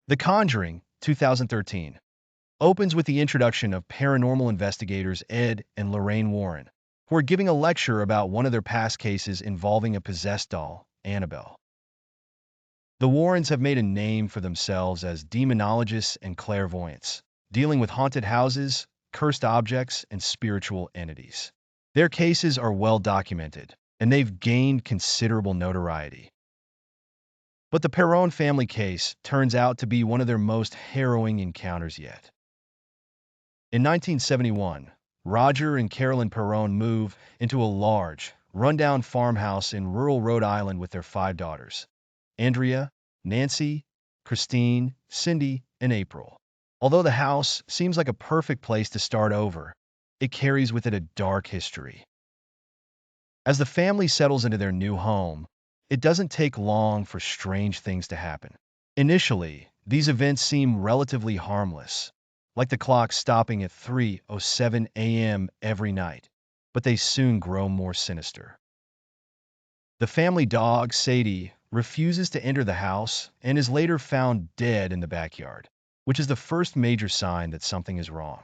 The Conjuring, 2013, opens with the introduction of paranormal investigators Ed and Lorraine Warren, who are giving a lecture about one of their past cases involving a possessed doll, Annabelle. The Warrens have made a name for themselves as demonologists and clairvoyants, dealing with haunted houses, cursed objects, and spiritual entities. Their cases are well documented, and they've gained considerable notoriety. But the Perron family case turns out to be one of their most harrowing encounters yet. In 1971, Roger and Carolyn Perron move into a large, rundown farmhouse in rural Rhode Island with their 5 daughters: Andrea, Nancy, Christine, Cindy, and April. Although the house seems like a perfect place to start over, it carries with it a dark history. As the family settles into their new home, it doesn't take long for strange things to happen. Initially, these events seem relatively harmless, like the clock stopping at 3:07 a.m. every night, but they soon grow more sinister. The family dog, Sadie, refuses to enter the house and is later found dead in the backyard, which is the first major sign that something is wrong.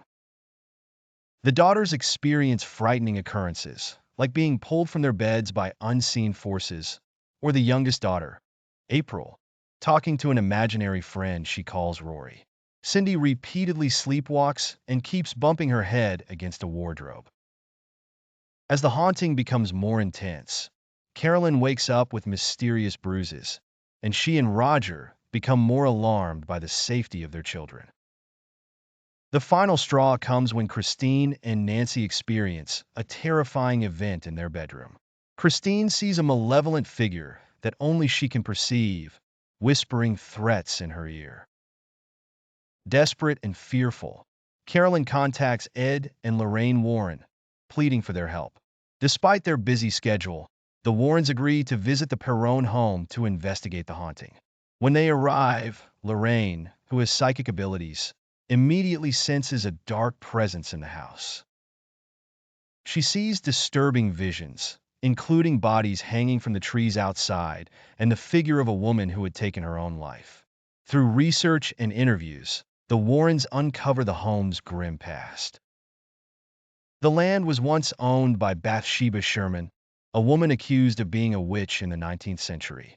The daughters experience frightening occurrences, like being pulled from their beds by unseen forces, or the youngest daughter, April, talking to an imaginary friend she calls Rory. Cindy repeatedly sleepwalks and keeps bumping her head against a wardrobe. As the haunting becomes more intense, Carolyn wakes up with mysterious bruises, and she and Roger become more alarmed by the safety of their children. The final straw comes when Christine and Nancy experience a terrifying event in their bedroom. Christine sees a malevolent figure that only she can perceive, whispering threats in her ear. Desperate and fearful, Carolyn contacts Ed and Lorraine Warren, pleading for their help. Despite their busy schedule, the Warrens agree to visit the Perron home to investigate the haunting. When they arrive, Lorraine, who has psychic abilities, immediately senses a dark presence in the house. She sees disturbing visions, including bodies hanging from the trees outside and the figure of a woman who had taken her own life. Through research and interviews, the Warrens uncover the home's grim past. The land was once owned by Bathsheba Sherman, a woman accused of being a witch in the 19th century.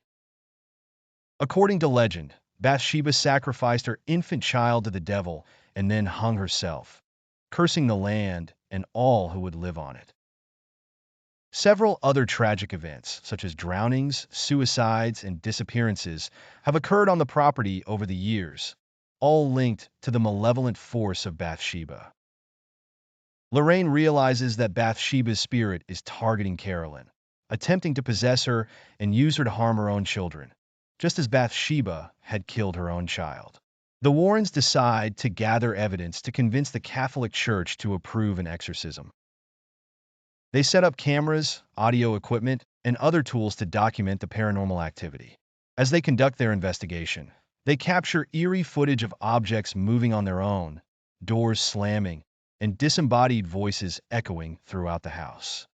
According to legend, Bathsheba sacrificed her infant child to the devil and then hung herself, cursing the land and all who would live on it. Several other tragic events, such as drownings, suicides, and disappearances, have occurred on the property over the years, all linked to the malevolent force of Bathsheba. Lorraine realizes that Bathsheba's spirit is targeting Carolyn, attempting to possess her and use her to harm her own children, just as Bathsheba had killed her own child. The Warrens decide to gather evidence to convince the Catholic Church to approve an exorcism. They set up cameras, audio equipment, and other tools to document the paranormal activity. As they conduct their investigation, they capture eerie footage of objects moving on their own, doors slamming, and disembodied voices echoing throughout the house.